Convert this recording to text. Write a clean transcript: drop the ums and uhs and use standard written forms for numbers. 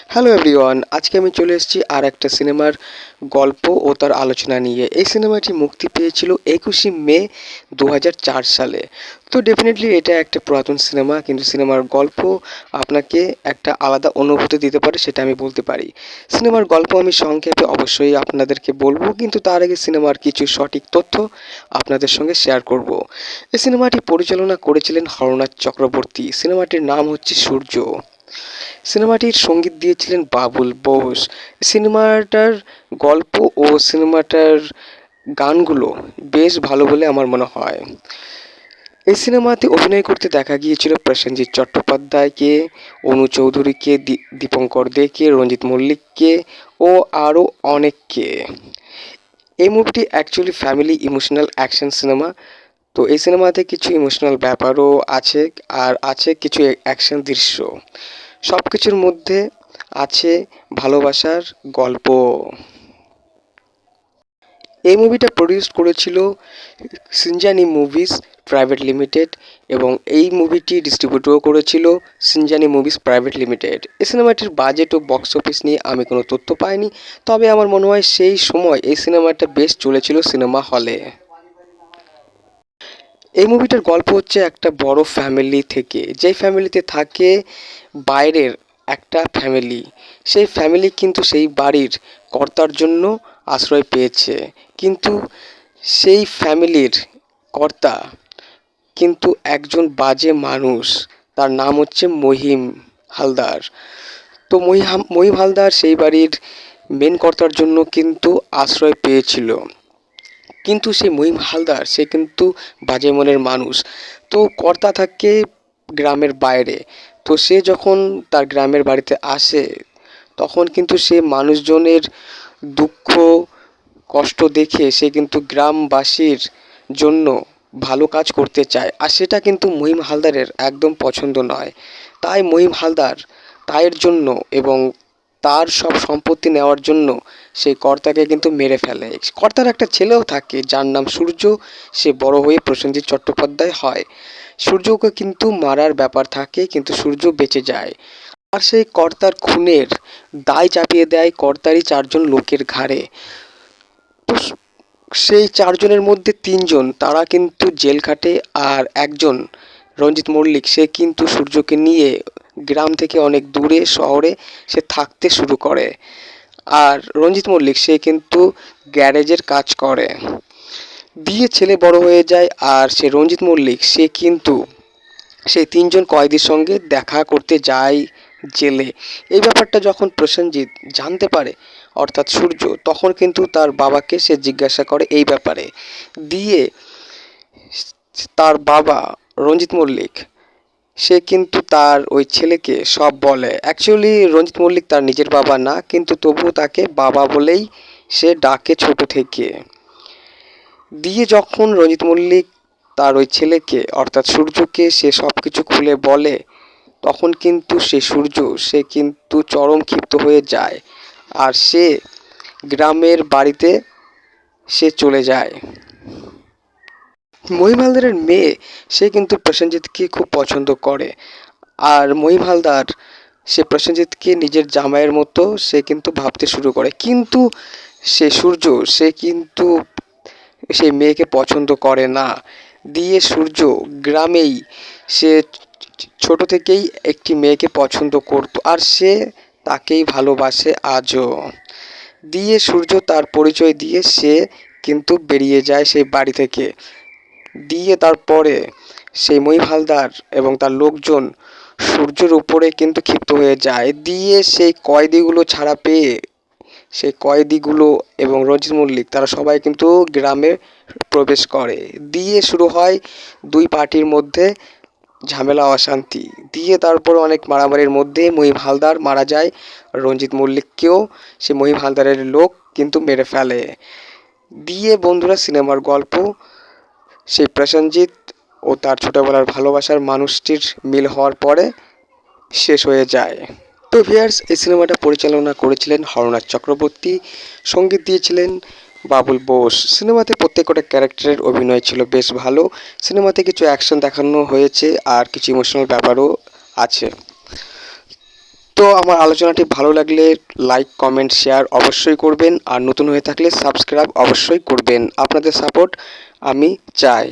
Hello everyone, আজকে আমি চলে এসেছি আর একটা সিনেমার গল্প ও তার আলোচনা নিয়ে। এই সিনেমাটি মুক্তি পেয়েছিল 21শে মে 2004 সালে। তো ডেফিনেটলি এটা একটা পুরাতন সিনেমা, কিন্তু সিনেমার গল্প আপনাকে একটা আলাদা অনুভূতি দিতে পারে, সেটা আমি বলতে পারি। সিনেমার গল্প আমি সংক্ষেপে অবশ্যই আপনাদেরকে বলবো, কিন্তু তার আগে সিনেমার কিছু সঠিক তথ্য আপনাদের সঙ্গে শেয়ার করব। এই সিনেমাটি পরিচালনা করেছিলেন হরনাথ চক্রবর্তী। সিনেমাটির নাম হচ্ছে সূর্য। সিনেমাটির সঙ্গীত দিয়েছিলেন বাবুল বোস। সিনেমাটার গল্প ও সিনেমাটার গানগুলো বেশ ভালো বলে আমার মনে হয়। এই সিনেমাতে অভিনয় করতে দেখা গিয়েছিল প্রসেনজিৎ চট্টোপাধ্যায়কে, অনু চৌধুরীকে, দীপঙ্কর দেকে, রঞ্জিত মল্লিককে ও আরও অনেককে। এই মুভিটি actually family emotional action cinema. তো এই সিনেমাতে কিছু ইমোশনাল ব্যাপারও আছে, আর আছে কিছু অ্যাকশন দৃশ্য। সব কিছুর মধ্যে আছে ভালোবাসার গল্প। এই মুভিটা প্রডিউস করেছিল সিনজানি মুভিজ প্রাইভেট লিমিটেড, এবং এই মুভিটি ডিস্ট্রিবিউটও করেছিল সিনজানি মুভিজ প্রাইভেট লিমিটেড। এই সিনেমাটির বাজেট ও বক্স অফিস নিয়ে আমি কোনো তথ্য পাইনি, তবে আমার মনে হয় সেই সময় এই সিনেমাটা বেশ চলেছিল সিনেমা হলে। এই মুভিটার গল্প হচ্ছে একটা বড় ফ্যামিলি থেকে, যেই ফ্যামিলিতে থাকে বাইরের একটা ফ্যামিলি। সেই ফ্যামিলি কিন্তু সেই বাড়ির কর্তার জন্য আশ্রয় পেয়েছে, কিন্তু সেই ফ্যামিলির কর্তা কিন্তু একজন বাজে মানুষ। তার নাম হচ্ছে মহিম হালদার। তো মহিম হালদার সেই বাড়ির মেন কর্তার জন্য কিন্তু আশ্রয় পেয়েছিল, কিন্তু সেই মহিম হালদার সে কিন্তু বাজে মনের মানুষ। তো কর্তা থাকে গ্রামের বাইরে। তো সে যখন তার গ্রামের বাড়িতে আসে, তখন কিন্তু সে মানুষজনের দুঃখ কষ্ট দেখে সে কিন্তু গ্রামবাসীর জন্য ভালো কাজ করতে চায়, আর সেটা কিন্তু মহিম হালদারের একদম পছন্দ নয়। তাই মহিম হালদার তাইয়ের জন্য এবং তার সব সম্পত্তি নেওয়ার জন্য সেই কর্তাকে কিন্তু মেরে ফেলে। কর্তার একটা ছেলেও থাকে যার নাম সূর্য। সে বড় হয়ে প্রসেনজিৎ চট্টোপাধ্যায় হয়। সূর্যকে কিন্তু মারার ব্যাপার থাকে, কিন্তু সূর্য বেঁচে যায়। আর সেই কর্তার খুনের দায় চাপিয়ে দেয় কর্তারই 4জন লোকের ঘাড়ে। তো সেই 4জনের মধ্যে 3জন তারা কিন্তু জেল খাটে, আর একজন রঞ্জিত মল্লিক সে কিন্তু সূর্যকে নিয়ে গ্রাম থেকে অনেক দূরে শহরে সে থাকতে শুরু করে। আর রঞ্জিত মল্লিক সে কিন্তু গ্যারেজের কাজ করে। দিয়ে ছেলে বড় হয়ে যায়, আর সে রঞ্জিত মল্লিক সে কিন্তু সেই 3জন কয়েদির সঙ্গে দেখা করতে যায় জেলে। এই ব্যাপারটা যখন প্রসেনজিৎ জানতে পারে, অর্থাৎ সূর্য, তখন কিন্তু তার বাবাকে সে জিজ্ঞাসা করে এই ব্যাপারে। দিয়ে তার বাবা রঞ্জিত মল্লিক সে কিন্তু তার ওই ছেলেকে সব বলে। অ্যাকচুয়ালি রঞ্জিত মল্লিক তার নিজের বাবা না, কিন্তু তবুও তাকে বাবা বলেই সে ডাকে ছোট থেকে। দিয়ে যখন রঞ্জিত মল্লিক তার ওই ছেলেকে অর্থাৎ সূর্যকে সে সব কিছু খুলে বলে, তখন কিন্তু সে সূর্য সে কিন্তু চরম ক্ষিপ্ত হয়ে যায়, আর সে গ্রামের বাড়িতে সে চলে যায়। মহিম হালদারের মেয়ে সে কিন্তু প্রসেনজিৎকে খুব পছন্দ করে, আর মহিম হালদার সে প্রসেনজিৎকে নিজের জামাইয়ের মতো সে কিন্তু ভাবতে শুরু করে। কিন্তু সে সূর্য সে কিন্তু সেই মেয়েকে পছন্দ করে না। দিয়ে সূর্য গ্রামেই সে ছোট থেকেই একটি মেয়েকে পছন্দ করতো, আর সে তাকেই ভালোবাসে আজও। দিয়ে সূর্য তার পরিচয় দিয়ে সে কিন্তু বেরিয়ে যায় সেই বাড়ি থেকে। দিয়ে তারপরে সেই মহিম হালদার এবং তার লোকজন সূর্যের উপরে কিন্তু ক্ষিপ্ত হয়ে যায়। দিয়ে সেই কয়েদিগুলো ছাড়া পেয়ে সেই কয়েদিগুলো এবং রঞ্জিত মল্লিক তারা সবাই কিন্তু গ্রামে প্রবেশ করে। দিয়ে শুরু হয় দুই পার্টির মধ্যে ঝামেলা অশান্তি। দিয়ে তারপর অনেক মারামারির মধ্যে মহিম হালদার মারা যায়। রঞ্জিত মল্লিককেও সে মহিম হালদারের লোক কিন্তু মেরে ফেলে। দিয়ে বন্ধুরা সিনেমার গল্প সেই প্রসেনজিৎ ও তার ছোটবেলার ভালোবাসার মানুষটির মিল হওয়ার পরে শেষ হয়ে যায়। তো ভিউয়ার্স, এই সিনেমাটা পরিচালনা করেছিলেন হরনাথ চক্রবর্তী, সঙ্গীত দিয়েছিলেন বাবুল বোস। সিনেমাতে প্রত্যেকটা ক্যারেক্টারের অভিনয় ছিল বেশ ভালো। সিনেমাতে কিছু অ্যাকশন দেখানো হয়েছে, আর কিছু ইমোশনাল ব্যাপারও আছে। তো আমার আলোচনাটি ভালো লাগলে লাইক, কমেন্ট, শেয়ার অবশ্যই করবেন, আর নতুন হয়ে থাকলে সাবস্ক্রাইব অবশ্যই করবেন। আপনাদের সাপোর্ট আমি চাই।